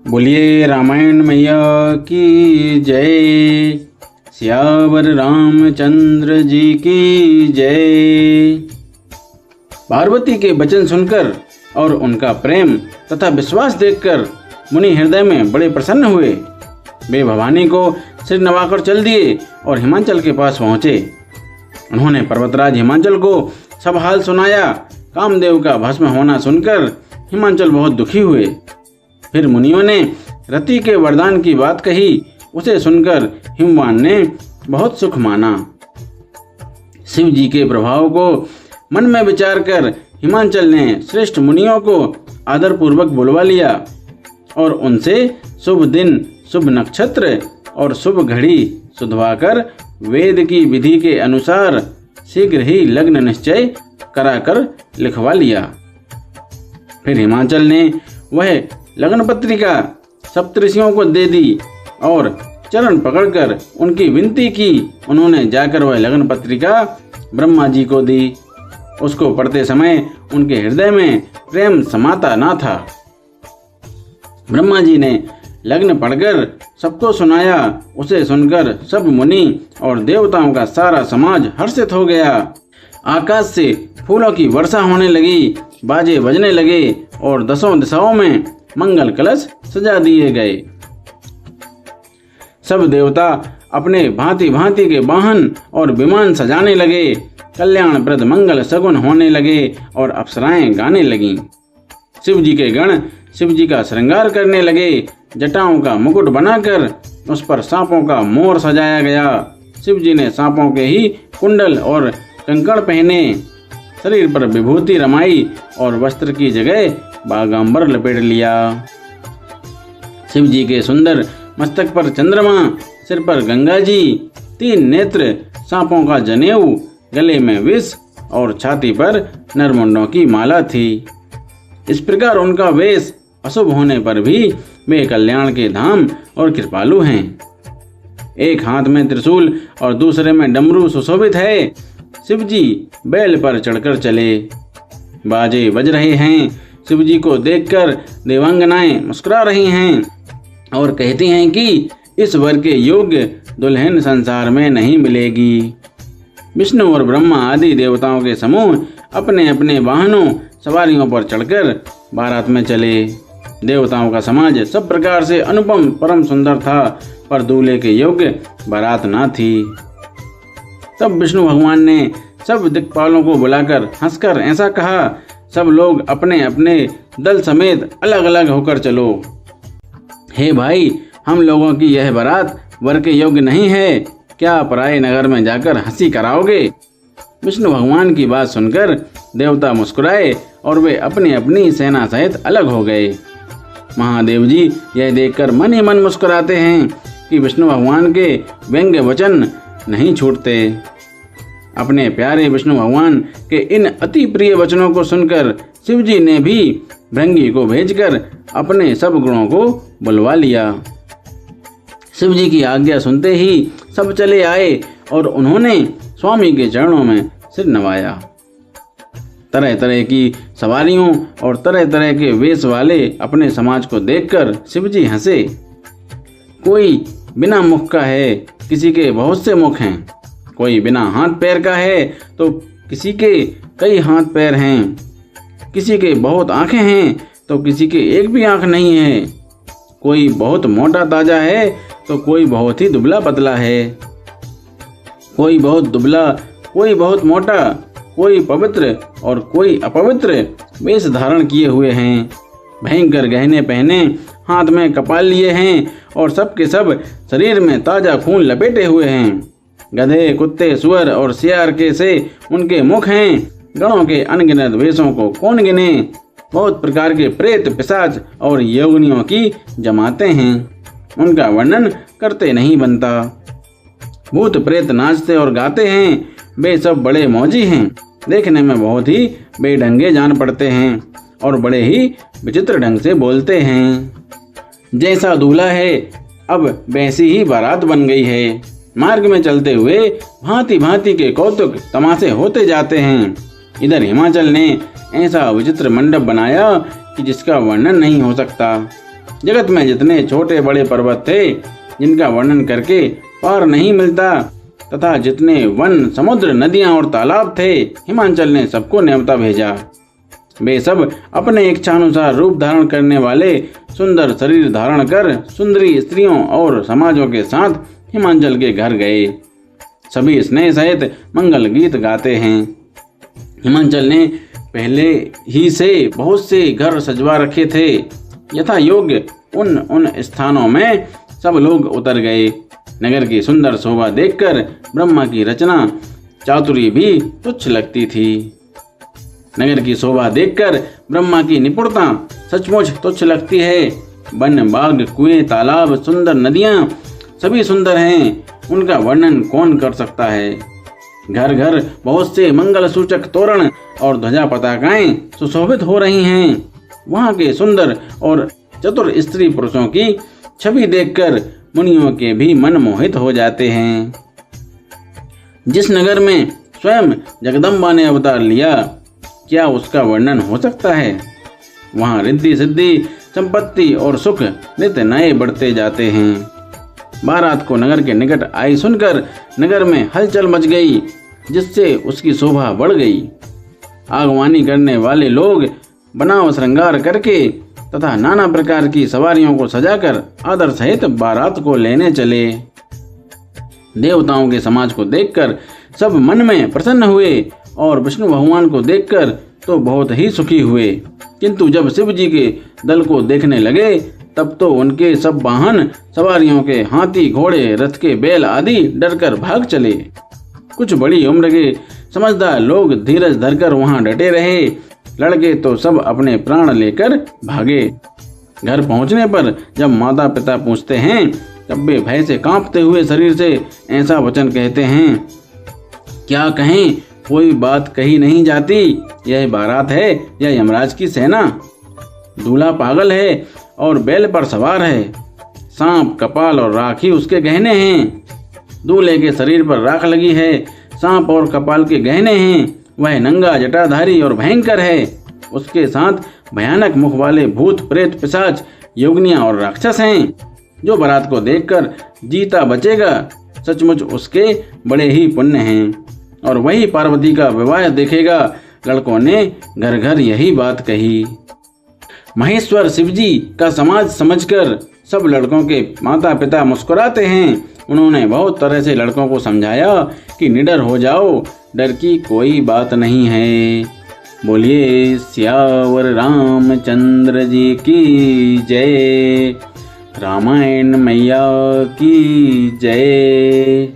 बोलिए रामायण मैया की जय। सियावर रामचंद्र जी की जय। पार्वती के वचन सुनकर और उनका प्रेम तथा विश्वास देखकर मुनि हृदय में बड़े प्रसन्न हुए। वे भवानी को सिर नवाकर चल दिए और हिमांचल के पास पहुँचे। उन्होंने पर्वतराज हिमांचल को सब हाल सुनाया। कामदेव का भस्म होना सुनकर हिमांचल बहुत दुखी हुए। फिर मुनियों ने रति के वरदान की बात कही। उसे सुनकर हिमवान ने बहुत सुख माना। शिव जी के प्रभाव को मन में विचार कर हिमांचल ने श्रेष्ठ मुनियों को आदरपूर्वक बुलवा लिया और उनसे शुभ दिन, शुभ नक्षत्र और शुभ घड़ी सुधवाकर वेद की विधि के अनुसार शीघ्र ही लग्न निश्चय कराकर लिखवा लिया। फिर हिमांचल ने वह लग्न पत्रिका सप्तऋषियों को दे दी और चरण पकड़कर उनकी विनती की। उन्होंने जाकर वह लग्न पत्रिका ब्रह्मा जी को दी। उसको पढ़ते समय उनके हृदय में प्रेम समाता ना था। ब्रह्मा जी ने लग्न पढ़कर सबको सुनाया। उसे सुनकर सब मुनि और देवताओं का सारा समाज हर्षित हो गया। आकाश से फूलों की वर्षा होने लगी, बाजे बजने लगे और दसों दिशाओं में मंगल कलश सजा दिए गए। सब देवता अपने भांति भांति के वाहन और विमान सजाने लगे। कल्याणप्रद मंगल सगुन होने लगे और अप्सराएं गाने लगीं। शिव जी के गण शिव जी का श्रृंगार करने लगे। जटाओं का मुकुट बनाकर उस पर सांपों का मोर सजाया गया। शिव जी ने सांपों के ही कुंडल और कंकड़ पहने, शरीर पर विभूति रमाई और वस्त्र की जगह बागांबर लपेट लिया। शिव जी के सुंदर मस्तक पर चंद्रमा, सिर पर गंगा जी, 3 नेत्र, सांपों का जनेऊ, गले में विष और छाती पर नरमुंडों की माला थी। इस प्रकार उनका वेश अशुभ होने पर भी वे कल्याण के धाम और कृपालु हैं। एक हाथ में त्रिशूल और दूसरे में डमरू सुशोभित है। शिव जी बैल पर चढ़कर चले। बाजे बज रहे हैं। शिव जी को देखकर देवांगनाएं मुस्कुरा रही हैं और कहती हैं कि इस वर के योग्य दुल्हन संसार में नहीं मिलेगी। विष्णु और ब्रह्मा आदि देवताओं के समूह अपने अपने वाहनों सवारियों पर चढ़कर बारात में चले। देवताओं का समाज सब प्रकार से अनुपम परम सुंदर था, पर दूल्हे के योग्य बारात ना थी। तब विष्णु भगवान ने सब दिक्पालों को बुलाकर हंसकर ऐसा कहा, सब लोग अपने अपने दल समेत अलग अलग होकर चलो। हे भाई, हम लोगों की यह बारात वर के योग्य नहीं है। क्या पराये नगर में जाकर हंसी कराओगे? विष्णु भगवान की बात सुनकर देवता मुस्कुराए और वे अपनी अपनी सेना सहित अलग हो गए। महादेव जी यह देखकर मन ही मन मुस्कुराते हैं कि विष्णु भगवान के व्यंग्य वचन नहीं छूटते। अपने प्यारे विष्णु भगवान के इन अति प्रिय वचनों को सुनकर शिव जी ने भी भृंगी को भेजकर अपने सब गुणों को बुलवा लिया। शिव जी की आज्ञा सुनते ही सब चले आए और उन्होंने स्वामी के चरणों में सिर नवाया। तरह तरह की सवारियों और तरह तरह के वेश वाले अपने समाज को देखकर शिव जी हंसे। कोई बिना मुख का है, किसी के बहुत से मुख हैं। कोई बिना हाथ पैर का है तो किसी के कई हाथ पैर हैं। किसी के बहुत आंखें हैं तो किसी के एक भी आंख नहीं है। कोई बहुत मोटा ताजा है तो कोई बहुत ही दुबला पतला है। कोई बहुत दुबला, कोई बहुत मोटा, कोई पवित्र और कोई अपवित्र वेश धारण किए हुए हैं। भयंकर गहने पहने, हाथ में कपाल लिए हैं और सबके सब शरीर में ताजा खून लपेटे हुए हैं। गधे, कुत्ते, सुअर और सियार के से उनके मुख हैं। गणों के अनगिनत वेशों को कौन गिने। बहुत प्रकार के प्रेत, पिशाच और योगिनियों की जमाते हैं। उनका वर्णन करते नहीं बनता। भूत प्रेत नाचते और गाते हैं। वे सब बड़े मौजी हैं। देखने में बहुत ही बेढंगे जान पड़ते हैं और बड़े ही विचित्र ढंग से बोलते हैं। जैसा दूल्हा है अब वैसी ही बारात बन गई है। मार्ग में चलते हुए भांति भांति के कौतुक तमाशे होते जाते हैं। इधर हिमाचल ने ऐसा विचित्र मंडप बनाया कि जिसका वर्णन नहीं हो सकता। जगत में जितने छोटे बड़े पर्वत थे जिनका वर्णन करके पार नहीं मिलता, तथा जितने वन, समुद्र, नदियां और तालाब थे, हिमांचल ने सबको न्योता भेजा। वे सब अपने इच्छानुसार रूप धारण करने वाले सुंदर शरीर धारण कर सुंदरी स्त्रियों और समाजों के साथ हिमांचल के घर गए। सभी स्नेह सहित मंगल गीत गाते हैं। हिमांचल ने पहले ही से बहुत से घर सजवा रखे थे। यथा योग्य उन स्थानों में सब लोग उतर गए। नगर की सुंदर शोभा देखकर ब्रह्मा की रचना चातुरी भी तुच्छ लगती थी। नगर की शोभा देखकर ब्रह्मा की निपुणता सचमुच तुच्छ लगती है। वन, बाग, कुएं, तालाब, सुंदर नदियां सभी सुंदर हैं, उनका वर्णन कौन कर सकता है। घर घर बहुत से मंगल सूचक तोरण और ध्वजा पताकाएं सुशोभित हो रही हैं। वहां के सुंदर और चतुर स्त्री पुरुषों की छवि देखकर मुनियों के भी मन मोहित हो जाते हैं। जिस नगर में स्वयं जगदम्बा ने अवतार लिया, क्या उसका वर्णन हो सकता है। वहाँ रिद्धि सिद्धि, संपत्ति और सुख नित्य नए बढ़ते जाते हैं। बारात को नगर के निकट आई सुनकर नगर में हलचल मच गई, जिससे उसकी शोभा बढ़ गई। आगवानी करने वाले लोग बनाव श्रृंगार करके तथा नाना प्रकार की सवारियों को सजाकर आदर सहित बारात को लेने चले। देवताओं के समाज को देखकर सब मन में प्रसन्न हुए और विष्णु भगवान को देखकर तो बहुत ही सुखी हुए। किंतु जब शिव जी के दल को देखने लगे, तब तो उनके सब वाहन सवारियों के हाथी, घोड़े, रथ के बैल आदि डरकर भाग चले। कुछ बड़ी उम्र के समझदार लोग धीरज धरकर वहां डटे रहे। लड़के तो सब अपने प्राण लेकर भागे। घर पहुंचने पर जब माता पिता पूछते हैं, तब वे भय से कांपते हुए शरीर से ऐसा वचन कहते हैं, क्या कहें, कोई बात कही नहीं जाती। यह बारात है या यमराज की सेना। दूल्हा पागल है और बैल पर सवार है। सांप, कपाल और राखी उसके गहने हैं। दूल्हे के शरीर पर राख लगी है, सांप और कपाल के गहने हैं। वह नंगा, जटाधारी और भयंकर है। उसके साथ भयानक मुख वाले भूत, प्रेत, पिशाच, योगिनियां और राक्षस हैं। जो बारात को देखकर जीता बचेगा, सचमुच उसके बड़े ही पुण्य हैं। और वही पार्वती का विवाह देखेगा। लड़कों ने घर घर यही बात कही। महेश्वर शिवजी का समाज समझकर सब लड़कों के माता पिता मुस्कुराते हैं। उन्होंने बहुत तरह से लड़कों को समझाया कि निडर हो जाओ, डर की कोई बात नहीं है। बोलिए सियावर रामचंद्र जी की जय। रामायण मैया की जय।